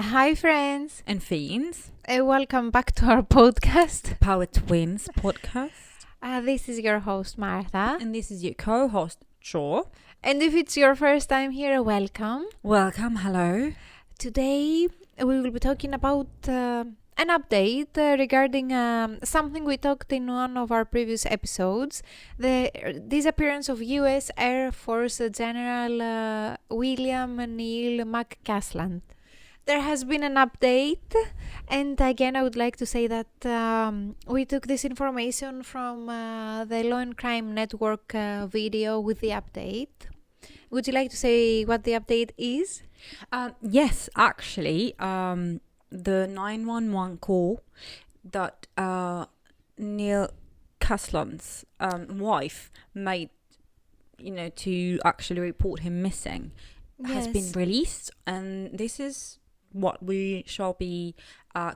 Hi friends and fiends. Welcome back to our podcast. Power Twins podcast. This is your host Martha. And this is your co-host Jo. And if it's your first time here, welcome. Welcome, hello. Today we will be talking about an update regarding something we talked in one of our previous episodes. The disappearance of US Air Force General William Neil McCasland. There has been an update, and again I would like to say that we took this information from the Law&Crime Network video with the update. Would you like to say what the update is? Yes, actually, the 911 call that Neil McCasland's wife made, to actually report him missing, has been released, and this is what we shall be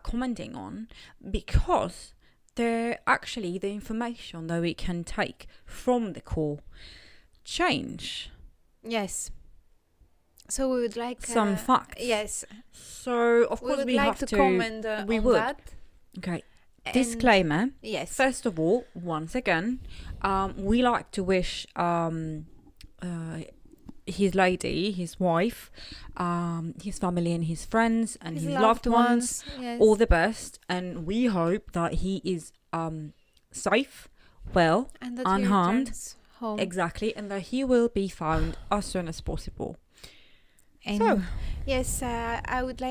commenting on, because the information that we can take from the call change. Yes. So we would like some facts. Yes. So of course we would like to comment on that. Okay. Disclaimer. Yes. First of all, once again, we like to wish his lady, his wife, his family and his friends and his loved ones all the best, and we hope that he is safe, well, and that unharmed, home. Exactly, and that he will be found as soon as possible. And so yes, I would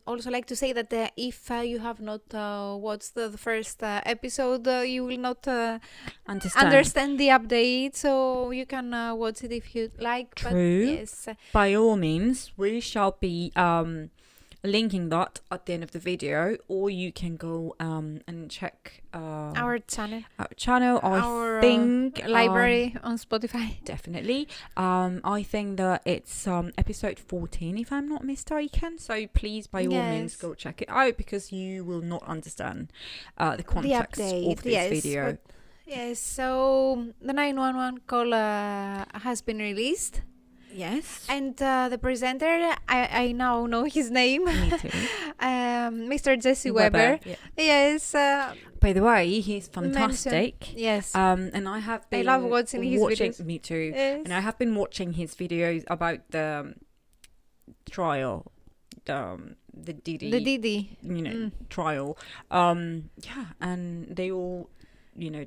also like to say that if you have not watched the first episode, you will not understand the update, so you can watch it if you like. True. But yes, by all means, we shall be linking that at the end of the video, or you can go and check our channel. I think library on Spotify. Definitely. I think that it's episode 14, if I'm not mistaken. So please, by all means, go check it out, because you will not understand the context of this video. Yes. So the 911 call has been released. Yes. And the presenter, I now know his name. Me too. Mr. Jesse Weber. Yeah. Yes. By the way, he's fantastic. Yes. And I have been. I love watching his videos. Me too. Yes. And I have been watching his videos about the trial, the Didi. Trial. Yeah, and they all,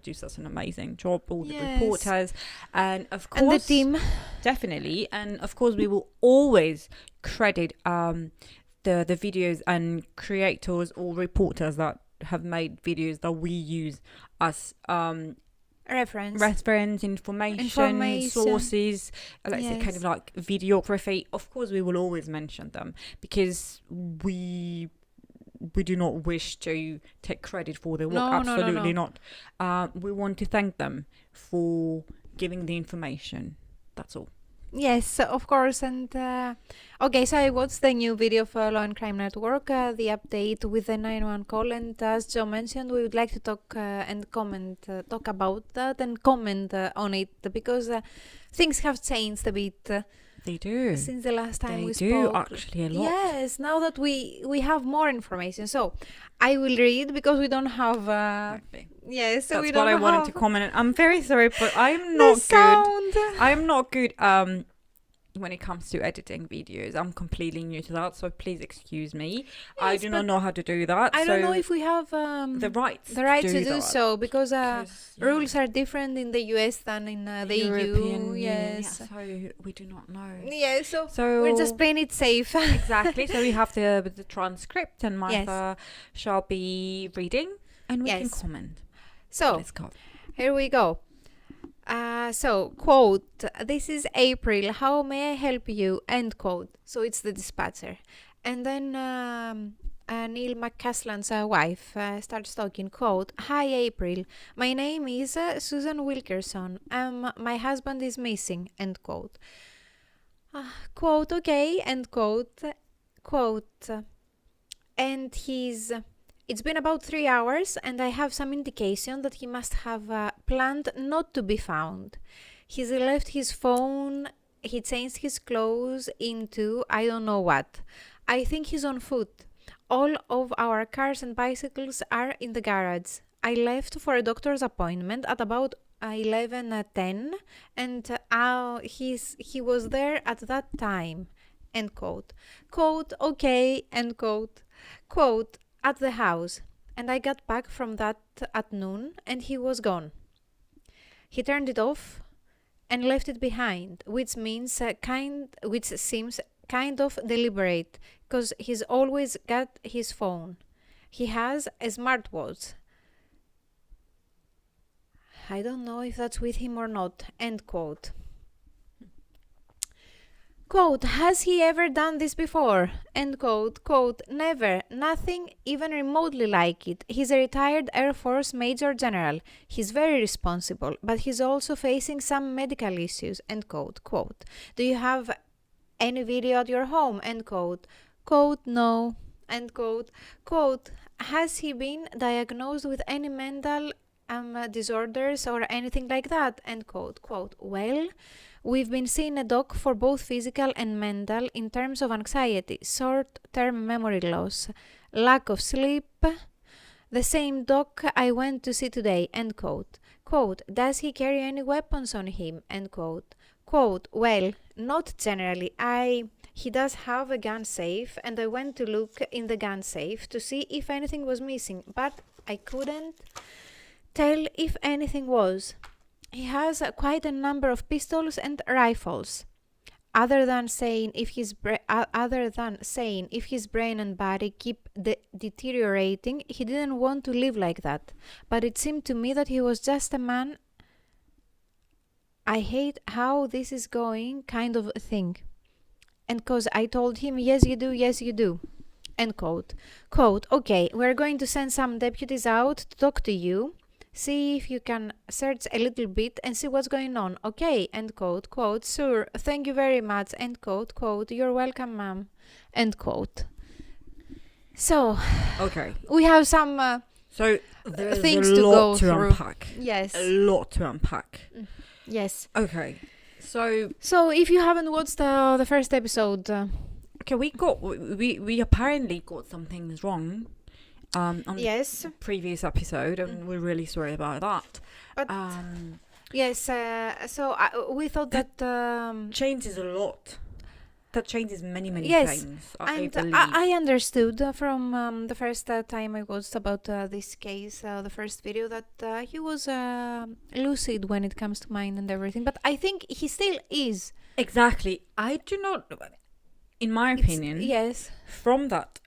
do such an amazing job, all the reporters, and of course, and the team, definitely, and of course we will always credit the videos and creators or reporters that have made videos that we use as reference information sources, let's say kind of like videography. Of course we will always mention them, because we do not wish to take credit for their work. Absolutely not. We want to thank them for giving the information. That's all. Yes, of course. And okay, so I watched the new video for Law&Crime Network, the update with the 911 call, and as Joe mentioned, we would like to talk and comment, talk about that and comment on it, because things have changed a bit. They do. Since the last time we spoke. They do, actually, a lot. Yes, now that we have more information. So I will read, because we don't have... Exactly. Yes, so that's we don't what I wanted to comment on. I'm very sorry, but I'm not good. I'm not good when it comes to editing videos. I'm completely new to that, so please excuse me. Yes, I do not know how to do that. I don't know if we have the right to do so, because rules are different in the US than in the European EU. Yes, so we do not know. Yeah, so we're just playing it safe. Exactly. So we have the transcript, and Martha shall be reading, and we can comment. So let's go. Here we go. So, quote, "This is April. How may I help you?" End quote. So it's the dispatcher. And then Neil McCasland's wife starts talking, quote, "Hi, April. My name is Susan Wilkerson. My husband is missing." End quote. Quote, okay, end quote. Quote, and it's been about 3 hours, and I have some indication that he must have planned not to be found. He's left his phone, he changed his clothes into I don't know what. I think he's on foot. All of our cars and bicycles are in the garage. I left for a doctor's appointment at about 11:10, and he was there at that time. End quote. Quote, okay, end quote. Quote, at the house. And I got back from that at noon, and he was gone. He turned it off and left it behind, which seems kind of deliberate, because he's always got his phone. He has a smartwatch. I don't know if that's with him or not. End quote. Quote, has he ever done this before? End quote. Quote, never. Nothing even remotely like it. He's a retired Air Force Major General. He's very responsible, but he's also facing some medical issues. End quote. Quote, do you have any video at your home? End quote. Quote, no. End quote. Quote, has he been diagnosed with any mental disorders or anything like that? End quote. Quote, well, we've been seeing a doc for both physical and mental in terms of anxiety, short-term memory loss, lack of sleep. The same doc I went to see today. End quote. Quote, does he carry any weapons on him? End quote. Quote, well, not generally. He does have a gun safe, and I went to look in the gun safe to see if anything was missing, but I couldn't tell if anything was. He has quite a number of pistols and rifles. Other than saying if his brain and body keep deteriorating, he didn't want to live like that. But it seemed to me that he was just a man. I hate how this is going kind of thing. And cause I told him, yes you do. End quote. Quote, okay, we're going to send some deputies out to talk to you. See if you can search a little bit and see what's going on. Okay, end quote. Quote, sure, thank you very much. End quote. Quote, you're welcome, ma'am. End quote. So, okay, we have some so there's things a to lot go to through. unpack. Yes. A lot to unpack. Yes. Okay, so if you haven't watched the first episode, okay, we apparently got some things wrong. On yes, the previous episode, and we're really sorry about that. But yes, so we thought that changes a lot. That changes many yes, things. and believe. I understood from the first time I watched about this case, the first video, that he was lucid when it comes to mind and everything. But I think he still is. Exactly. I do not, in my opinion. Yes. From that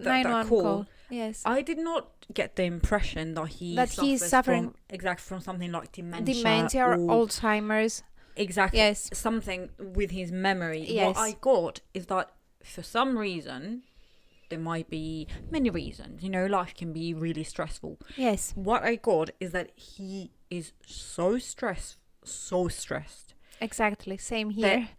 that call, yes, I did not get the impression that he's suffering from something like dementia or Alzheimer's. Exactly. Yes. Something with his memory. Yes. What I got is that for some reason, there might be many reasons. Life can be really stressful. Yes. What I got is that he is so stressed. Exactly. Same here.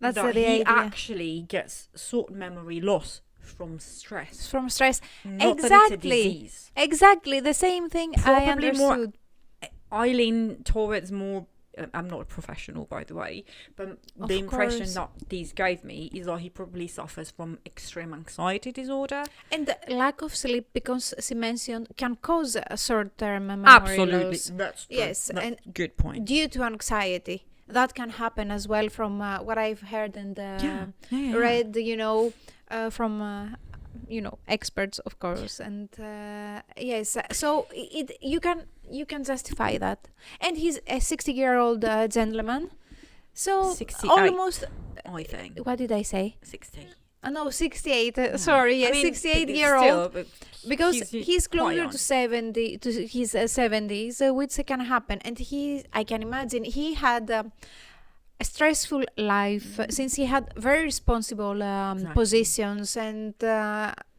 That's the he idea. Actually gets short memory loss from stress. Exactly. Not that it's a disease. Exactly. The same thing. Probably I understood. I lean towards more. I'm not a professional, by the way, but the impression that these gave me is that he probably suffers from extreme anxiety disorder. And lack of sleep, because she mentioned, can cause a short-term memory Absolutely. loss. That's yes, that's and good point. Due to anxiety, that can happen as well, from what I've heard and read. From experts, of course, and yes. So you can justify that. And he's a 60-year-old gentleman. So 68, almost. I think. What did I say? 60. No, 68. Sorry, yes, 68-year-old. Because he's closer to 70, to his 70s, which can happen. And I can imagine he had a stressful life since he had very responsible positions, and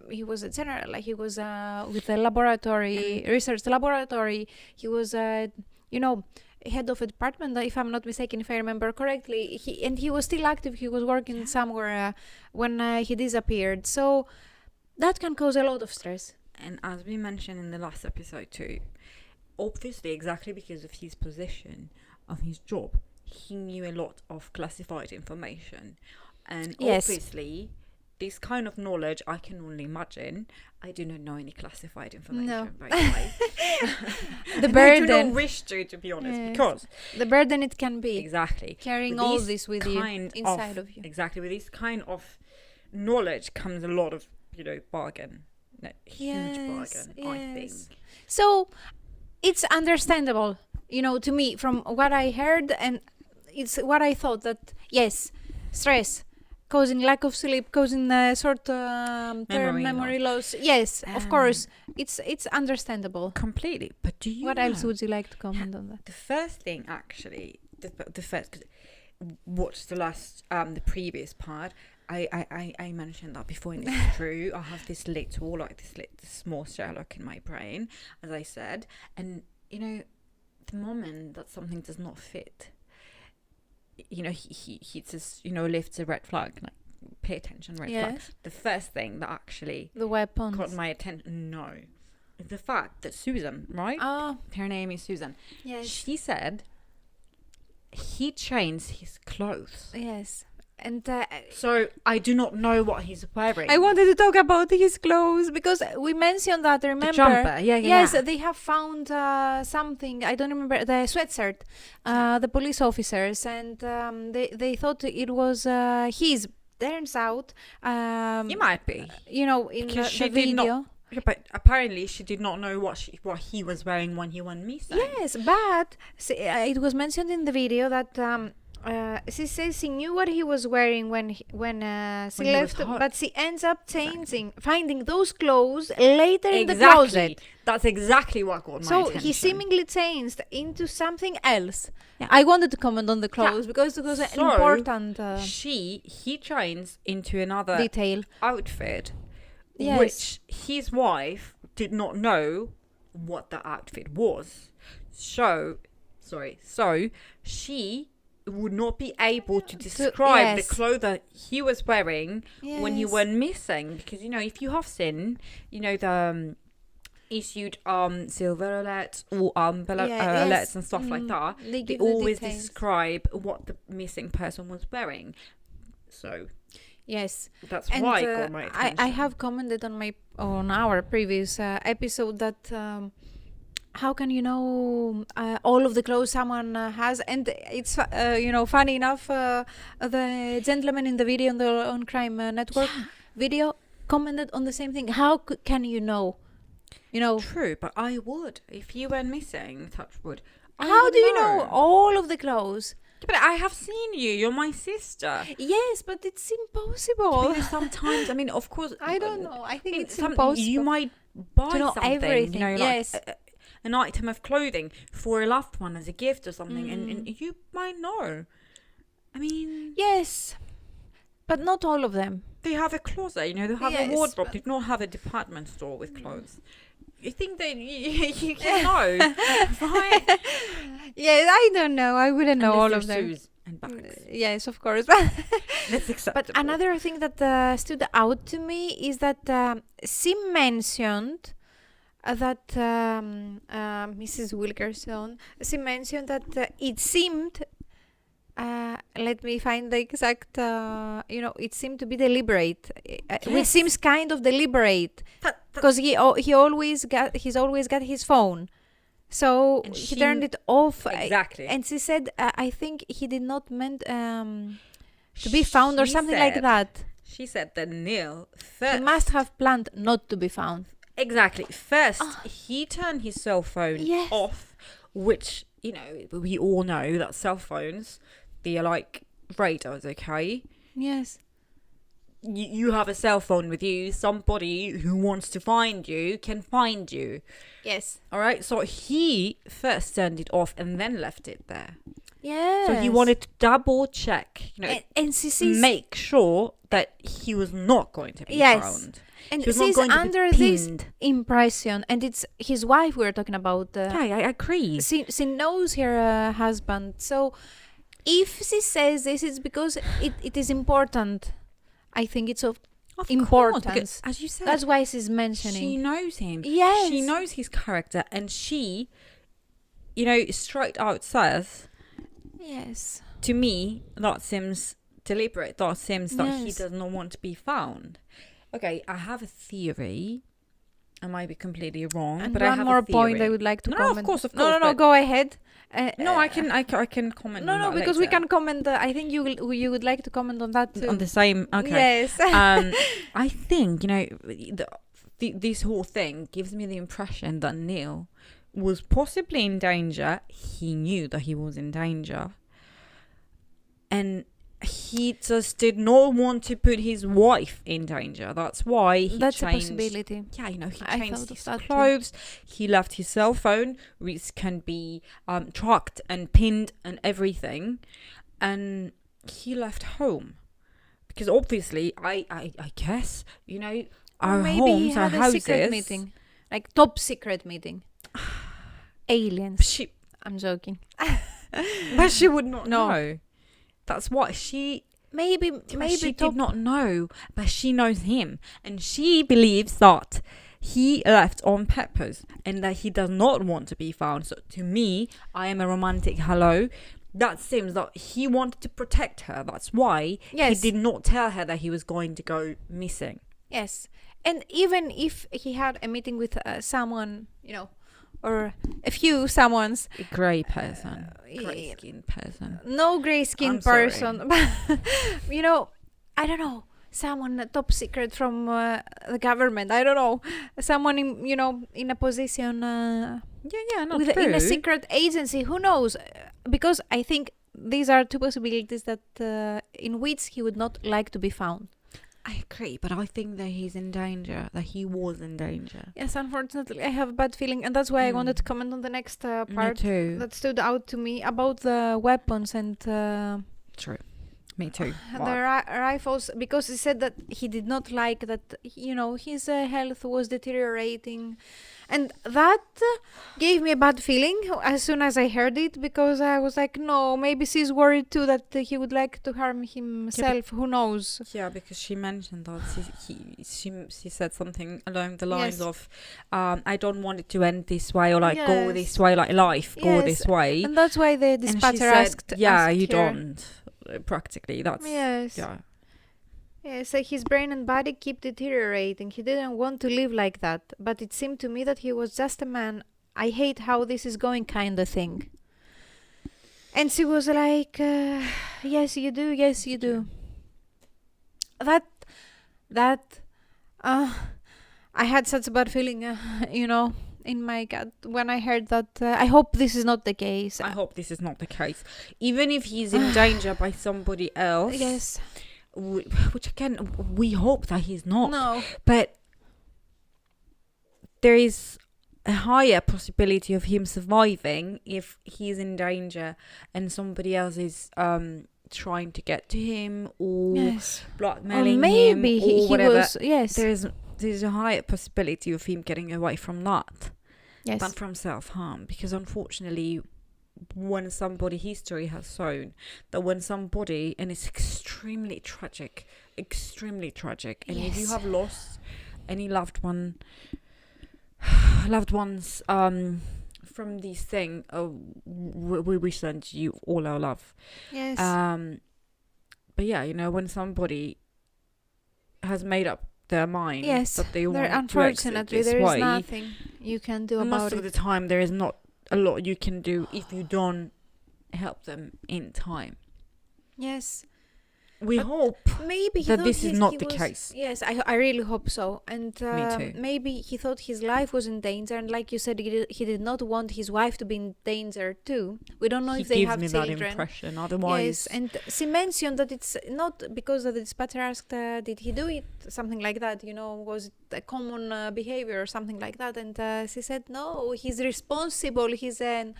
he was a general. Like he was with a laboratory, research laboratory. He was, head of a department, if I'm not mistaken, if I remember correctly. He was still active. He was working somewhere when he disappeared. So that can cause a lot of stress. And as we mentioned in the last episode too, obviously exactly because of his position of his job, he knew a lot of classified information. And obviously, this kind of knowledge, I can only imagine. I do not know any classified information, by the way. The burden. I do not wish to be honest, because the burden it can be. Exactly. Carrying all this with you, inside of you. Exactly. With this kind of knowledge comes a lot of, bargain. Huge bargain, I think. So, it's understandable, to me, from what I heard, and it's what I thought, that, yes, stress, causing lack of sleep, causing short-term memory loss. Yes, of course, it's understandable. Completely. But do you What else would you like to comment on that? The first thing, actually, the first, watch the previous part, I mentioned that before, and it's true. I have this small Sherlock in my brain, as I said, and the moment that something does not fit, he just lifts a red flag, like, pay attention, red flag. The first thing that actually the weapons caught my attention, the fact that Susan, right? Her name is Susan. Yes. She said he changed his clothes. Yes. And so I do not know what he's wearing. I wanted to talk about his clothes because we mentioned that, remember? The jumper, Yes, they have found something, I don't remember, the sweatshirt, the police officers, and they thought it was his. Turns out... it might be. In the video... But apparently she did not know what he was wearing when he went missing. Yes, but it was mentioned in the video that... she says she knew what he was wearing when she left, but she ends up finding those clothes later in the closet. That's exactly what got my attention. So he seemingly changed into something else. Yeah. I wanted to comment on the clothes because it was an important... he changed into another detail outfit, which his wife did not know what the outfit was. So she would not be able to describe the clothes that he was wearing when he went missing, because if you have seen the issued silver alerts or alerts and stuff like that, they always describe what the missing person was wearing. So yes, that's why it got my attention. I have commented on our previous episode that how can you know all of the clothes someone has? And it's funny enough, the gentleman in the video on the Law&Crime Network video commented on the same thing. How can you know? True, but I would if you went missing. Touch wood. How do you know all of the clothes? But I have seen you. You're my sister. Yes, but it's impossible. Because sometimes, I mean, of course, I don't know. I think it's impossible. You might buy to know something, everything. Like an item of clothing for a loved one as a gift or something, and you might know. I mean, yes, but not all of them. They have a closet, they have a wardrobe. They do not have a department store with clothes. You think that you can know, right? Yes, I don't know. I wouldn't know all of them. Shoes and bags. Yes, of course. That's acceptable. But another thing that stood out to me is that she mentioned that Mrs. Wilkerson, she mentioned that it seemed, let me find the exact, it seemed to be deliberate, which seems kind of deliberate, because he's always got his phone, so he turned it off. Exactly. And she said, I think he did not meant to be found or something like that. She said that Neil first... He must have planned not to be found. Exactly. First, he turned his cell phone off, which, we all know that cell phones, they are like radars, okay? Yes. You have a cell phone with you. Somebody who wants to find you can find you. Yes. All right? So he first turned it off and then left it there. Yes. So he wanted to double check, and make sure that he was not going to be found. And she's under this impression, and it's his wife we were talking about. I agree. She knows her husband, so if she says this, it's because it is important. I think it's of importance. Course, because, as you said, that's why she's mentioning. She knows him. Yes. She knows his character, and she, straight out says, yes. To me, that seems deliberate. That seems that he Yes. does not want to be found. Okay, I have a theory. I might be completely wrong, And but I one have more a theory. point I would like to No, comment. of course, No, but- go ahead. No, I can comment. No, on that because we later. can comment. I think you would like to comment on that too. On the same. Okay. Yes. I think this whole thing gives me the impression that Neil was possibly in danger. He knew that he was in danger, and he just did not want to put his wife in danger. That's why he That's changed. a possibility. Yeah, he I changed thought of his that too. clothes. He left his cell phone, which can be tracked and pinned and everything, and he left home because obviously, I guess our Maybe homes, he our had a houses. secret meeting, like top secret meeting. Aliens. I'm joking. But she would not No. know. That's what she. Maybe She top. did not know, but she knows him, and she believes that he left on purpose and that he does not want to be found. So to me, I am a romantic hello. That seems that he wanted to protect her. That's why Yes. he did not tell her that he was going to go missing. Yes, and even if he had a meeting with someone, or a few someones, A grey person, yeah. grey-skinned person. no grey I'm skinned sorry. person, I don't know, someone top secret from the government. I don't know, someone in a position Yeah, not in true. a secret agency. Who knows? Because I think these are two possibilities that in which he would not like to be found. I agree, but I think that he's in danger. That he was in danger. Yes, unfortunately, I have a bad feeling, and that's why I wanted to comment on the next part Me too. that stood out to me about the weapons and True. Me too. the rifles, because he said that he did not like that, his health was deteriorating, and that gave me a bad feeling as soon as I heard it, because I was like, no, maybe she's worried too that he would like to harm himself. Who knows? Yeah, because she mentioned that she said something along the lines Yes. of, I don't want it to end this way, or like go Yes. this way, like life go Yes, this way. And that's why the And she dispatcher said, asked. yeah, asked you her. don't. Practically, that's Yes. yeah. Yes, so his brain and body keep deteriorating. He didn't want to live like that, but it seemed to me that he was just a man. I hate how this is going, kind of thing. And she was like, yes, you do, yes, you do. I had such a bad feeling, in my gut when I heard that. I hope this is not the case. I hope this is not the case. Even if he's in danger by somebody else, Yes. which again, we hope that he's not. No. But there is a higher possibility of him surviving if he's in danger and somebody else is trying to get to him or Yes. blackmailing maybe him or he whatever. was. Yes. There's a higher possibility of him getting away from that Yes. than from self-harm, because unfortunately when somebody, history has shown that when somebody, and it's extremely tragic, and if you Yes. have lost any loved ones from this thing, we send you all our love. Yes. But yeah, when somebody has made up their mind Yes, that they want to exit unfortunately, this there is way, nothing you can do about most it. of the time there is not a lot you can do if you don't help them in time. Yes. We But hope Maybe he that thought this is he not the was- case. Yes, I really hope so. And Me too. maybe he thought his life was in danger, and like you said, he did not want his wife to be in danger too. We don't know He if they gives have me children. that impression. Otherwise, Yes, and she mentioned that it's not because the dispatcher asked, did he do it? Something like that, was it a common behavior or something like that? And she said, no, he's responsible. He's an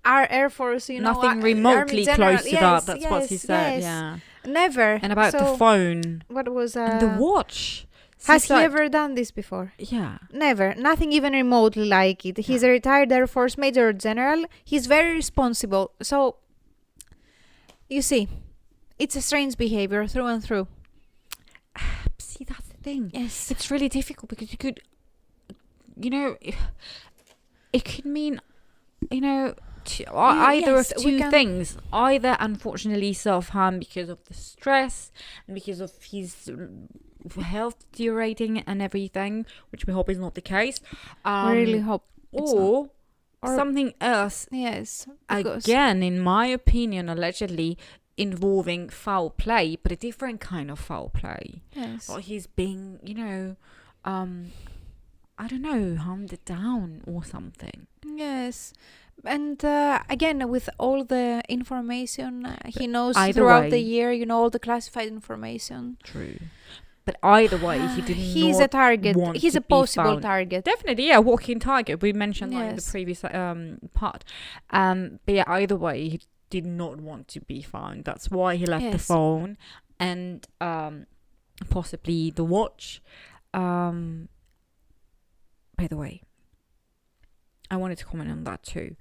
Air Force, nothing Army remotely general. close to Yes, that. That's what he yes, said. yes. Yeah. Never. And about the So, phone What was and the watch. Has She's he like- ever done this before? Yeah. Never. Nothing even remotely like it. He's a retired Air Force Major General. He's very responsible. So, you see, it's a strange behavior through and through. See, that's the thing. Yes. It's really difficult because you could, it could mean, either of two things. Either, unfortunately, self-harm because of the stress and because of his health deteriorating and everything, which we hope is not the case. We really hope or something else. Yes. Again, in my opinion, allegedly involving foul play, but a different kind of foul play. Yes. Or he's being, I don't know, harmed down or something. Yes. And again, with all the information he knows either throughout way, the year, all the classified information. True. But either way, he didn't. He's a target. He's a possible target. Definitely, yeah, walking target. We mentioned that in the previous part. But yeah, either way, he did not want to be found. That's why he left the phone and possibly the watch. By the way, I wanted to comment on that too.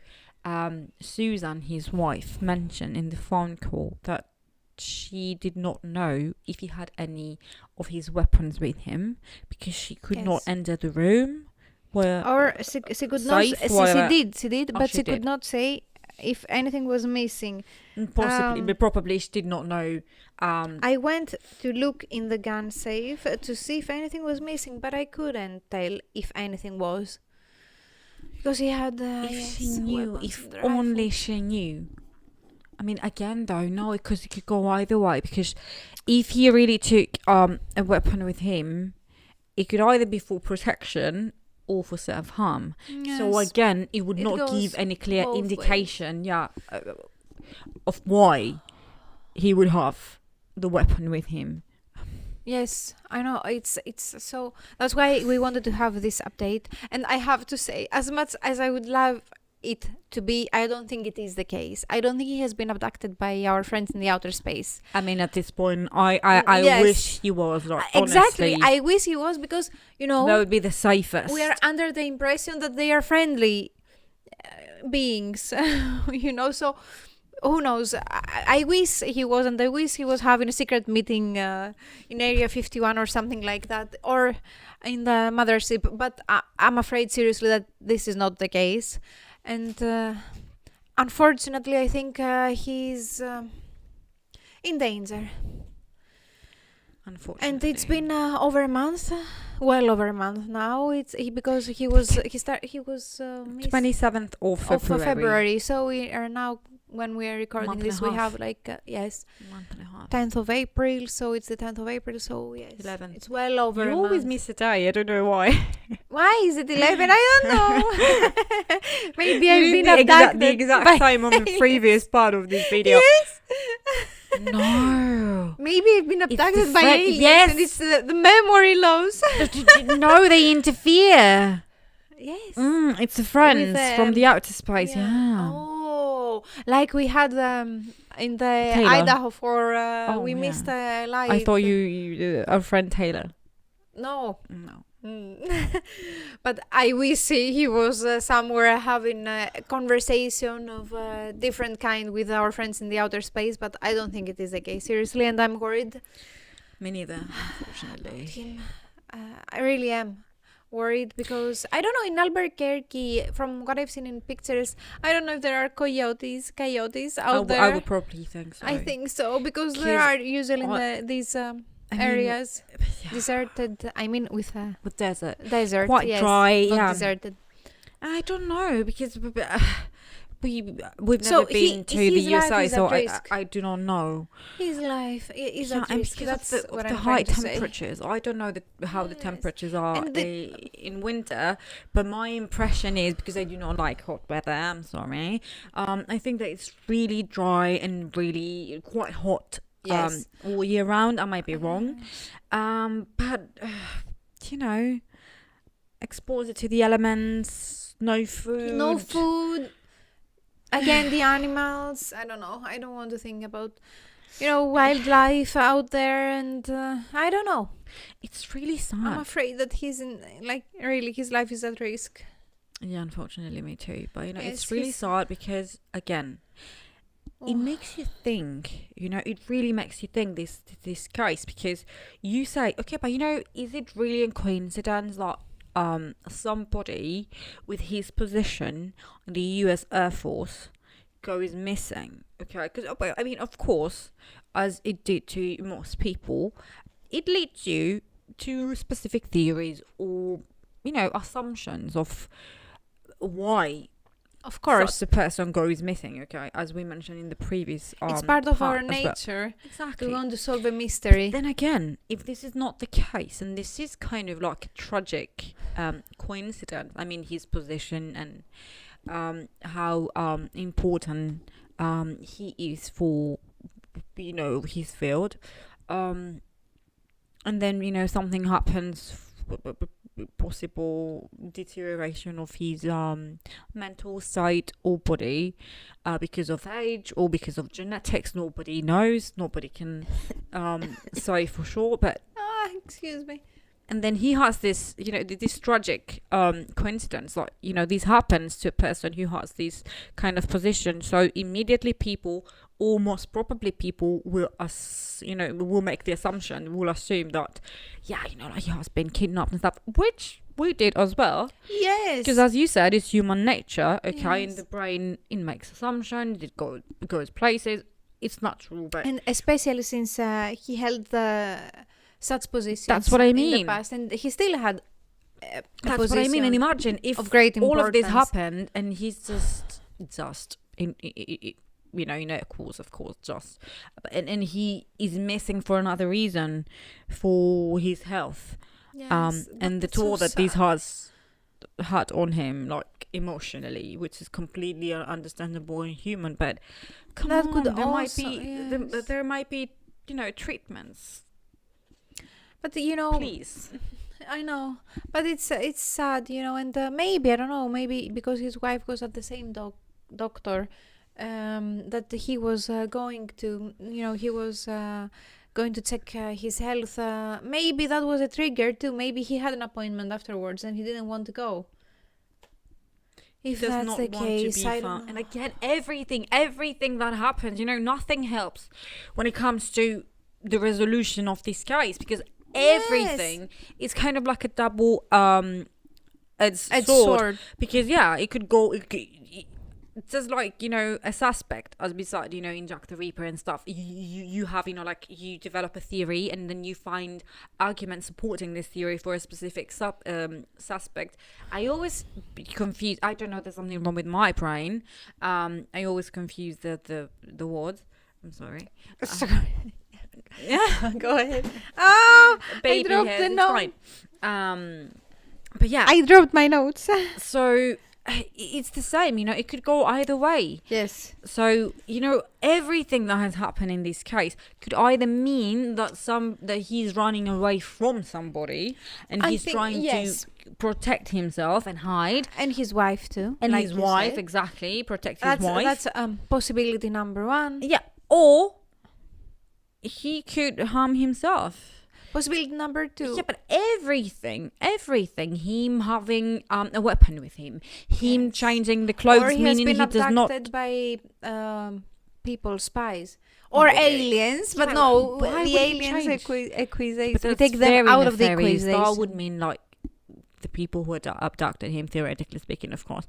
Susan, his wife, mentioned in the phone call that she did not know if he had any of his weapons with him because she could not enter the room. Or she could not. She did, but she could not say if anything was missing. Possibly, but probably she did not know. I went to look in the gun safe to see if anything was missing, but I couldn't tell if anything was. Because he had. If she knew, if only she knew. I mean, again, though, no, because it could go either way. Because if he really took a weapon with him, it could either be for protection or for self-harm. Yes. So again, it would not give any clear indication, of why he would have the weapon with him. Yes, I know. It's so that's why we wanted to have this update. And I have to say, as much as I would love it to be, I don't think it is the case. I don't think he has been abducted by our friends in the outer space. I mean, at this point, I wish he was. Like, exactly, honestly, I wish he was because that would be the safest. We are under the impression that they are friendly beings, So who knows? I wish he wasn't. I wish he was having a secret meeting in Area 51 or something like that, or in the mothership. But I'm afraid seriously that this is not the case. And unfortunately, I think he's in danger. Unfortunately. And it's been over a month, well over a month now. Because he was 27th of February. So we are now, when we are recording this, we have month and a half. 10th of April. So it's the 10th of April. So yes, 11th. It's well over a month. You always miss a day. I don't know why. Why is it 11? I don't know. Maybe I've been abducted. The exact time on the previous part of this video. Yes. No. Maybe I've been abducted by aliens. Yes. And it's the memory loss. No, they interfere. Yes. It's the friends from the outer space. Yeah. Oh, like we had in the Taylor. Idaho for we missed a live. I thought you our friend Taylor. No. But I wish he was somewhere having a conversation of a different kind with our friends in the outer space, but I don't think it is the case, seriously, and I'm worried. Me neither, unfortunately. Him. I really am worried because I don't know, in Albuquerque, from what I've seen in pictures, I don't know if there are coyotes out there. I would probably think so. I think so, because there are usually in these areas deserted. I mean, with desert, quite dry, not deserted. I don't know, because we've never been to the USA, so I do not know. His life is at risk. That's what the I'm high trying to temperatures. say. I don't know how the temperatures are in winter, but my impression is, because I do not like hot weather, I'm sorry, I think that it's really dry and really quite hot. Yes. All year round. I might be wrong, but exposed to the elements, no food. Again, the animals. I don't know. I don't want to think about wildlife out there, and I don't know. It's really sad. I'm afraid that he's his life is at risk. Yeah, unfortunately, me too. But it's really sad because, again, it makes you think, it really makes you think this case, because you say, okay, but is it really a coincidence that somebody with his position in the US Air Force goes missing, okay, because I mean, of course, as it did to most people, it leads you to specific theories or, you know, assumptions of why, of course, the person goes missing, okay, as we mentioned in the previous it's part of our nature to want to solve a mystery. But then again, if this is not the case, and this is kind of like a tragic coincidence, I mean, his position and how important he is for, you know, his field, and then, you know, something happens, possible deterioration of his mental state or body, because of age or because of genetics. Nobody knows, nobody can say for sure, but excuse me. and then he has this, you know, this tragic coincidence, like, you know, this happens to a person who has this kind of position, so immediately people, or most probably people, will will make the assumption, will assume that, yeah, you know, like, he has been kidnapped and stuff, which we did as well. Yes, because as you said, it's human nature, okay. Yes. In the brain, it makes assumptions, it goes places, it's natural. But and especially since he held such positions, that's what I in mean. the past, and he still had that's what I mean. And imagine if of great all of this importance. happened and he's just in you know, of course, just, and he is missing for another reason, for his health. Yes, And the toll that this has had on him, like, emotionally, which is completely understandable and human. But come That on, could there also- there might be, you know, treatments. But you know, Please. I know, but it's sad, you know, and maybe, I don't know, maybe because his wife goes at the same doctor, that he was going to, you know, he was going to check his health. Maybe that was a trigger too. Maybe he had an appointment afterwards and he didn't want to go. If Does that's not the want case, to be I found. don't And know. again, everything that happens, you know, nothing helps when it comes to the resolution of this case, because everything is kind of like a double edged sword. Because yeah, it could go. It's just like, you know, a suspect, as beside, you know, in Jack the Ripper and stuff. You have, you know, like, you develop a theory and then you find arguments supporting this theory for a specific suspect. I always be confused. I don't know, there's something wrong with my brain. I always confuse the words. I'm sorry. Yeah, Go ahead. Oh, baby I dropped hairs, the it's note. fine. But yeah, I dropped my notes. so it's the same, you know, it could go either way. Yes. So, you know, everything that has happened in this case could either mean that he's running away from somebody and he's trying to protect himself and hide, And his wife too. and like his you wife, said. exactly, protect his wife. That's possibility number one. Yeah, or he could harm himself. Possibility number two. Yeah, but everything, him having a weapon with him, him changing the clothes, Or he has meaning been he does not. abducted by people, spies. Or aliens, but Yeah, no, why would the he aliens change? acquisition. But We that's take them very out of the nefarious. equation. That would mean, like, the people who had abducted him, theoretically speaking, of course.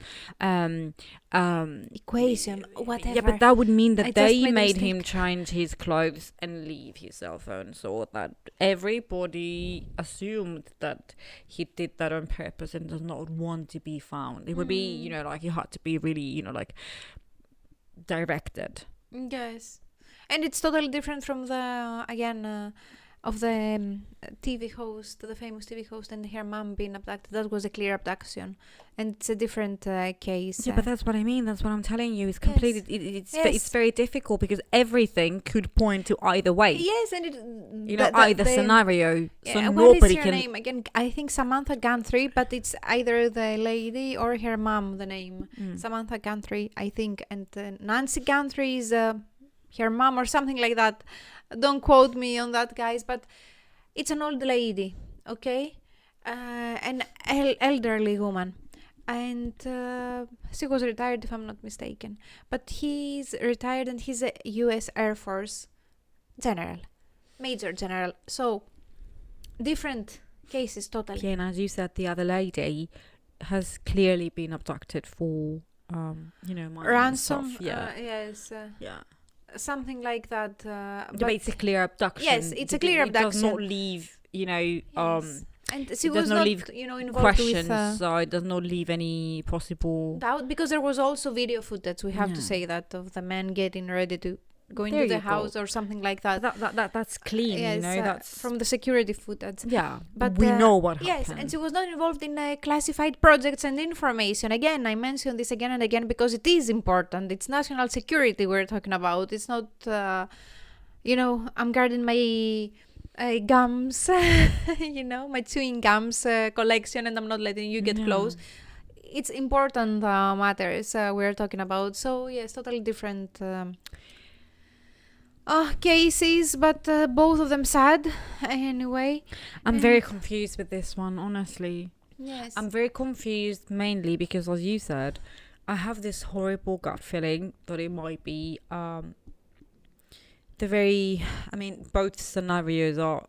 Equation, whatever. Yeah, but that would mean I that just they made a made him mistake. change his clothes and leave his cell phone, so that everybody assumed that he did that on purpose and does not want to be found. It would be, you know, like, he had to be really, you know, like, directed. Yes. And it's totally different from the, again, of the TV host, the famous TV host, and her mom being abducted. That was a clear abduction. And it's a different case. Yeah, but that's what I mean. That's what I'm telling you. It's completely. It's Yes. very difficult because everything could point to either way. Yes, and it, You know, either scenario. So what nobody is her can. name again? I think Samantha Guthrie, but it's either the lady or her mom. The name Samantha Guthrie, I think, and Nancy Guthrie is her mom or something like that. Don't quote me on that, guys. But it's an old lady, okay, an elderly woman. And she was retired, if I'm not mistaken. But he's retired and he's a U.S. Air Force general, major general. So, different cases totally. Yeah, and as you said, the other lady has clearly been abducted for money ransom. and stuff. Yeah. Yes. Yeah. Something like that. It's a clear abduction. Yes, it's a clear abduction. It does not leave, Yes. And she it was does not not, leave involved questions. with So it does not leave any possible doubt, because there was also video footage. We have to say that, of the man getting ready to go into the house or something like that. That's clean. Yes, That's from the security footage. Yeah, but we know what happened. Yes, and she was not involved in classified projects and information. Again, I mention this again and again because it is important. It's national security we're talking about. It's not, I'm guarding my gums, my chewing gums collection, and I'm not letting you get close. It's important matters we're talking about. So yes, totally different cases, but both of them sad anyway. I'm very confused with this one, honestly. Yes, I'm very confused mainly because, as you said, I have this horrible gut feeling that it might be both scenarios are,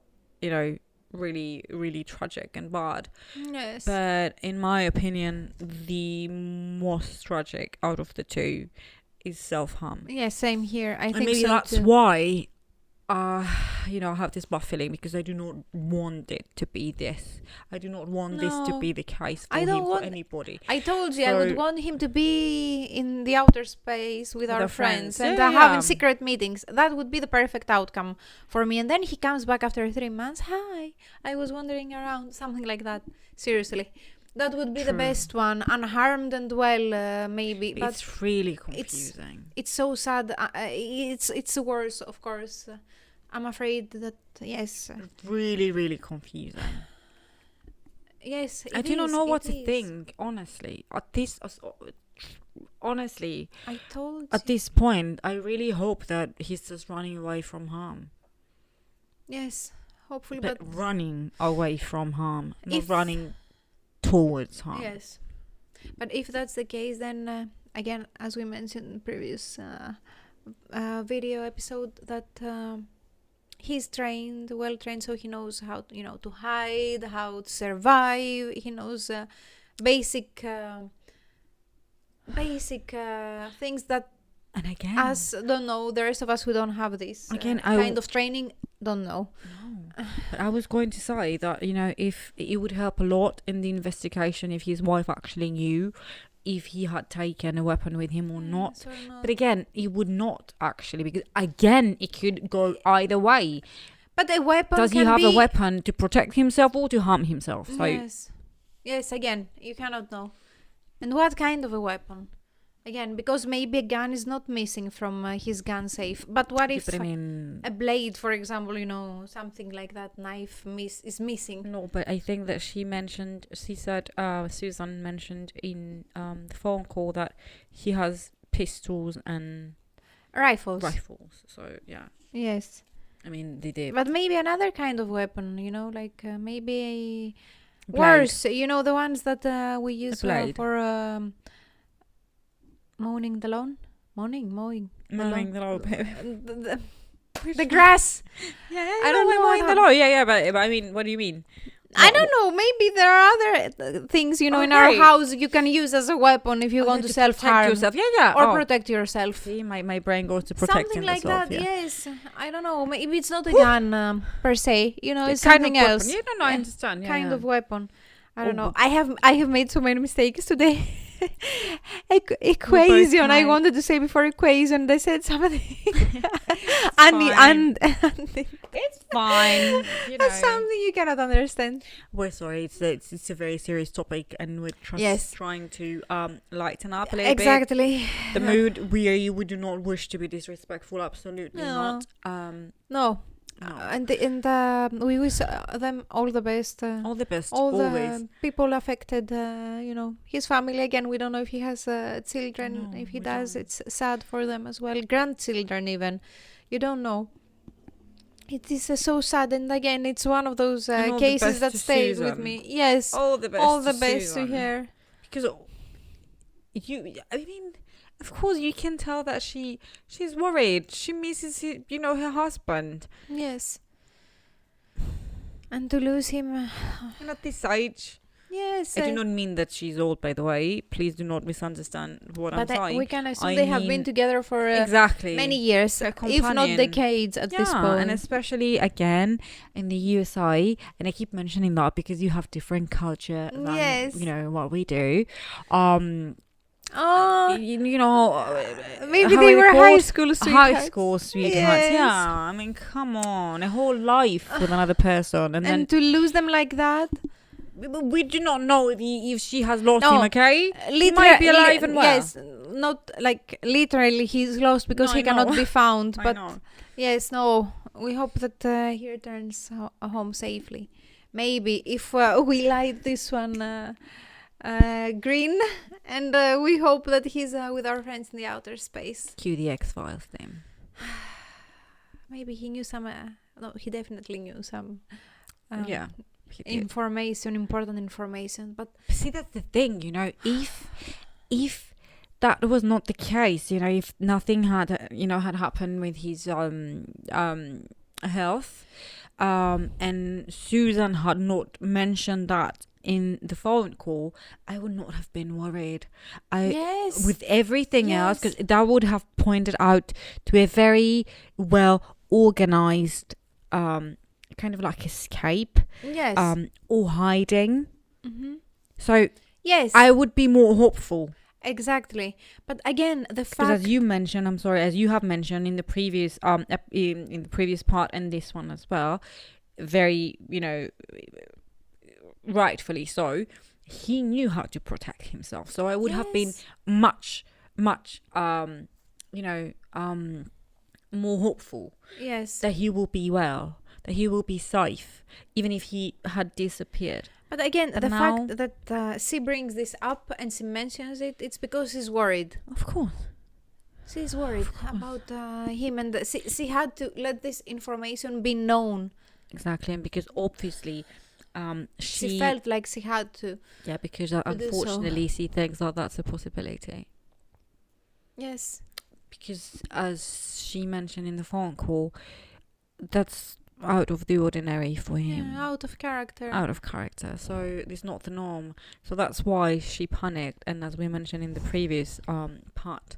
really, really tragic and bad. Yes. But in my opinion, the most tragic out of the two is self-harm. Yeah, same here. I think maybe so that's too. why I have this bad feeling, because I do not want it to be this. I do not want this to be the case for for anybody. I told you, I would want him to be in the outer space with our friends and having secret meetings. That would be the perfect outcome for me. And then he comes back after 3 months. Hi, I was wandering around. Something like that. Seriously. That would be the best one, unharmed and well, maybe. But it's really confusing. It's so sad. It's worse, of course. I'm afraid that, yes. Really, really confusing. Yes, I do not know what to think, honestly. Honestly, I told at this point, I really hope that he's just running away from harm. Yes, hopefully, but running away from harm, not running towards harm. Yes, but if that's the case, then again, as we mentioned in the previous video episode, that he's well trained, so he knows how to hide, how to survive. He knows basic things that, and again, us don't know. The rest of us who don't have this kind of training don't know. No. But I was going to say that, if it would help a lot in the investigation if his wife actually knew if he had taken a weapon with him or not. But again, it would not actually, because again, it could go either way. But a weapon, does he have a weapon to protect himself or to harm himself? So yes, again, you cannot know. And what kind of a weapon? Again, because maybe a gun is not missing from his gun safe. But what if a blade, for example, something like that, knife is missing? No, but I think that Susan mentioned in the phone call that he has pistols and rifles. So, yeah. Yes. I mean, they did. But maybe another kind of weapon, like maybe worse, the ones that we use for... mowing the lawn. The grass. Yeah, I don't know. Mowing the lawn. Yeah, but I mean, what do you mean? I don't know. Maybe there are other things, in our house you can use as a weapon if you want to self-harm yourself. Yeah. Or protect yourself. See, my brain goes to protecting something like myself, that. Yes. I don't know. Maybe it's not a gun per se. It's kind something of else. Yeah, no, I understand. Yeah, kind of weapon. I don't know. I have made so many mistakes today. Equation. I wanted to say before equation. They said something. and it's fine. That's something you cannot understand. We're sorry. It's a very serious topic, and we're trying to lighten up a little bit. Exactly. The mood. We do not wish to be disrespectful. Absolutely not. No. And we wish them all the best. All the best. All always. the people affected. His family. Again, we don't know if he has children. If he does, it's sad for them as well. Grandchildren, even. You don't know. It is so sad, and again, it's one of those cases that stays with me. Yes. All the best. All the best to her. Because of course, you can tell that she's worried. She misses, her husband. Yes. And to lose him. And at this age. Yes. I do not mean that she's old, by the way. Please do not misunderstand what I'm saying. We can assume they have been together for exactly many years, if not decades at this point. And especially, again, in the USA, and I keep mentioning that because you have different culture than, you know, what we do. You know, maybe they were high school sweethearts. High school sweethearts, yes. Yeah. I mean, come on, a whole life with another person, and then to lose them like that. We do not know if she has lost him. Okay, he might be alive and well. Yes, not like literally he's lost because he cannot be found. But yes, no. We hope that he returns home safely. Maybe if we light this one. Green, and we hope that he's with our friends in the outer space. Cue the X-Files theme. Maybe he knew some. No, he definitely knew some. Important information. But see, that's the thing, you know. If that was not the case, you know, if nothing had happened with his health, and Susan had not mentioned that in the phone call, I would not have been worried. With everything else, because that would have pointed out to a very well organized kind of like escape, or hiding. So I would be more hopeful. Exactly. But again, the fact, as you mentioned, as you have mentioned in the previous in the previous part and this one as well, very, you know, rightfully so, he knew how to protect himself. So I would have been much more hopeful that he will be well, that he will be safe, even if he had disappeared. But again, the fact that she brings this up and she mentions it, it's because she's worried. Of course. She's worried about him, and she had to let this information be known. Exactly, and because obviously she felt like she had to. Yeah, because unfortunately she thinks that that's a possibility. Yes. Because as she mentioned in the phone call, that's out of the ordinary for him. Yeah, out of character. So it's not the norm. So that's why she panicked. And as we mentioned in the previous part,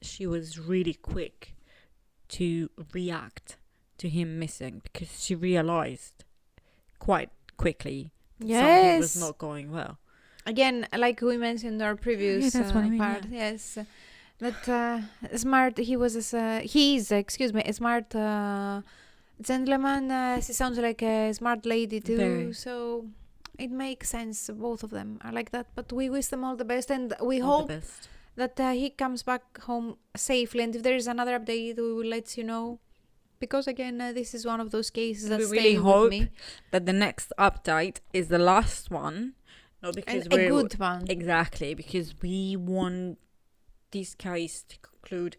she was really quick to react to him missing, because she realized quite quickly something was not going well. Again, like we mentioned in our previous part, that smart. He's a smart gentleman. She sounds like a smart lady too. Very. So it makes sense. Both of them are like that. But we wish them all the best, and we hope that he comes back home safely. And if there is another update, we will let you know. Because again, this is one of those cases that stay with me. That the next update is the last one. Not because and a good one. Exactly, because we want this case to conclude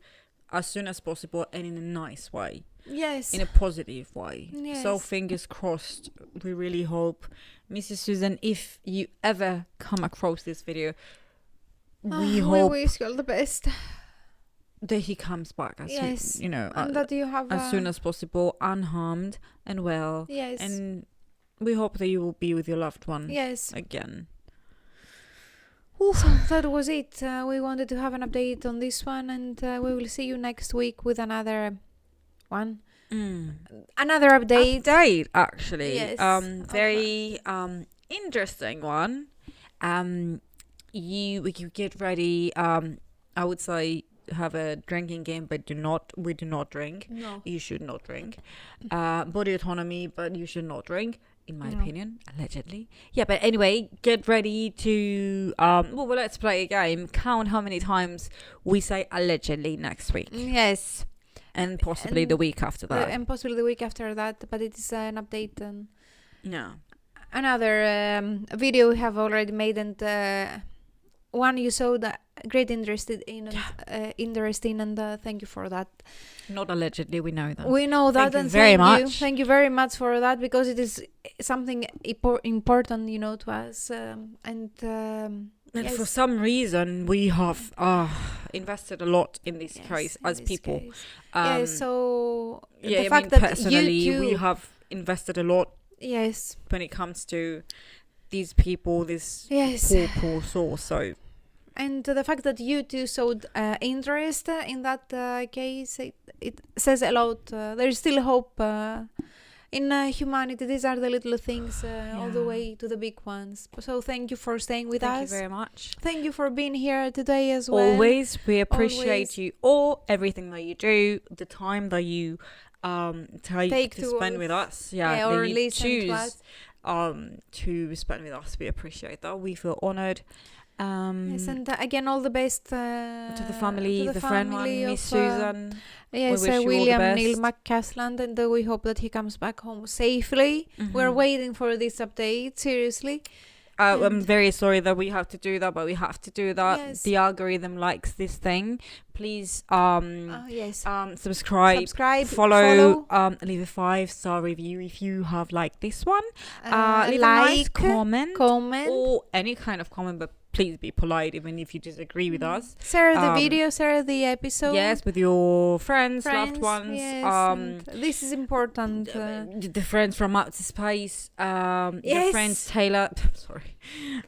as soon as possible and in a nice way. Yes. In a positive way. Yes. So fingers crossed. We really hope, Mrs. Susan, if you ever come across this video, we hope we wish you all the best. That he comes back as soon, and that you have as soon as possible, unharmed and well. Yes. And we hope that you will be with your loved one. Yes. Again. So that was it. We wanted to have an update on this one, and we will see you next week with another one. Another update. Actually. Yes. Very interesting one. You get ready. I would say have a drinking game, but we do not drink. No. You should not drink. Body autonomy, but you should not drink, in my opinion, allegedly. Yeah, but anyway, get ready to let's play a game. Count how many times we say allegedly next week. Yes. And possibly the week after that. And possibly the week after that, but it is an update on another video we have already made, and one you showed great interest in, and thank you for that. Not allegedly, we know that. We know that, and thank you very much for that, because it is something important, to us, and for some reason we have invested a lot in this case as people. So the fact that personally we have invested a lot. Yes. When it comes to these people, this Yes. poor soul. So, And the fact that you two showed interest in that case, it says a lot. There's still hope in humanity. These are the little things all the way to the big ones. So thank you for staying with us. thank you very much. Thank you for being here today as well. Always, we appreciate you all, everything that you do, the time that you take to spend with us. Yeah, or that you listen to choose us. To spend with us. We appreciate that. We feel honoured. Yes, and again, all the best to the family, the friend one, family Miss of, Susan. Yes, we wish you all the William best. Neil McCasland, and we hope that he comes back home safely. We're waiting for this update, seriously. I'm very sorry that we have to do that, but we have to do that. Yes. The algorithm likes this thing. Please Yes. subscribe, follow, leave a 5-star review if you have liked this one. Leave a nice comment, or any kind of comment, but please be polite even if you disagree with us. Share the video, share the episode. Yes, with your friends, loved ones. Yes, this is important. The friends from outer space. Your friends Taylor. Sorry.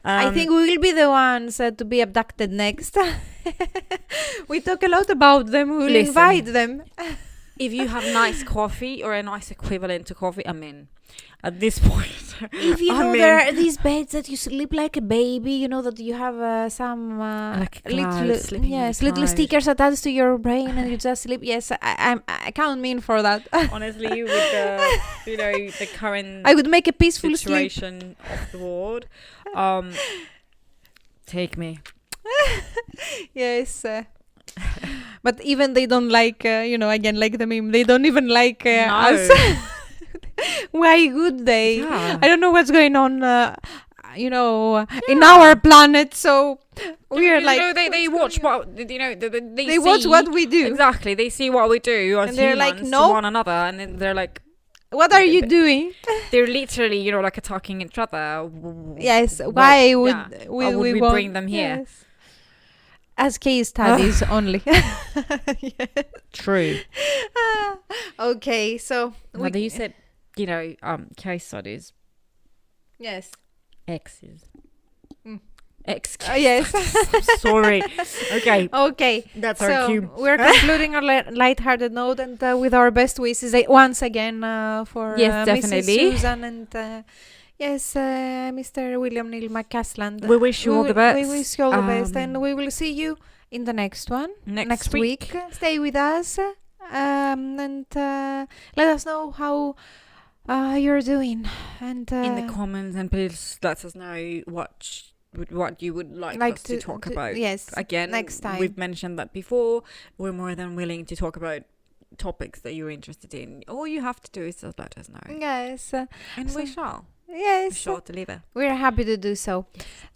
I think we will be the ones to be abducted next. We talk a lot about them. We'll invite them. If you have nice coffee or a nice equivalent to coffee, I'm in. At this point, if you know there are these beds that you sleep like a baby, you know that you have some like little stickers attached to your brain and you just sleep. Yes, I count me in for that. Honestly, with the the current I would make a peaceful situation of the world. Take me. Yes. But even they don't like, again, like the meme, they don't even like us. Why would they? Yeah. I don't know what's going on, in our planet. So we're like, they watch what they watch what we do. Exactly, they see what we do as and they're humans like, no, to one another, and then they're like, what are you doing? They're literally, like attacking each other. Yes. Why would we bring them here? Yes. As case studies only. True. Okay, so now that you said, case studies. Yes. Exes. Yes. I'm sorry. Okay. That's our cue. We're concluding a light-hearted note and with our best wishes once again for definitely. Mrs. Susan and yes, Mr. William Neil McCasland. We wish you all the best. We wish you all the best, and we will see you in the next one. Next week. Stay with us and let us know how you're doing. And in the comments, and please let us know what you would like us to talk about. Yes. Again, next time. We've mentioned that before. We're more than willing to talk about topics that you're interested in. All you have to do is just let us know. Yes. And we shall. Yes. Be sure to deliver. We're happy to do so.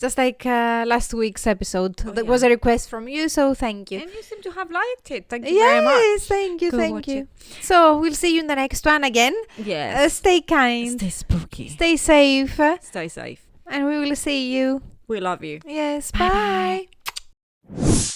Just like last week's episode. That was a request from you, so thank you. And you seem to have liked it. Thank you very much. Yes, thank you. So we'll see you in the next one again. Yes. Stay kind. Stay spooky. Stay safe. Stay safe. And we will see you. We love you. Yes, bye. bye.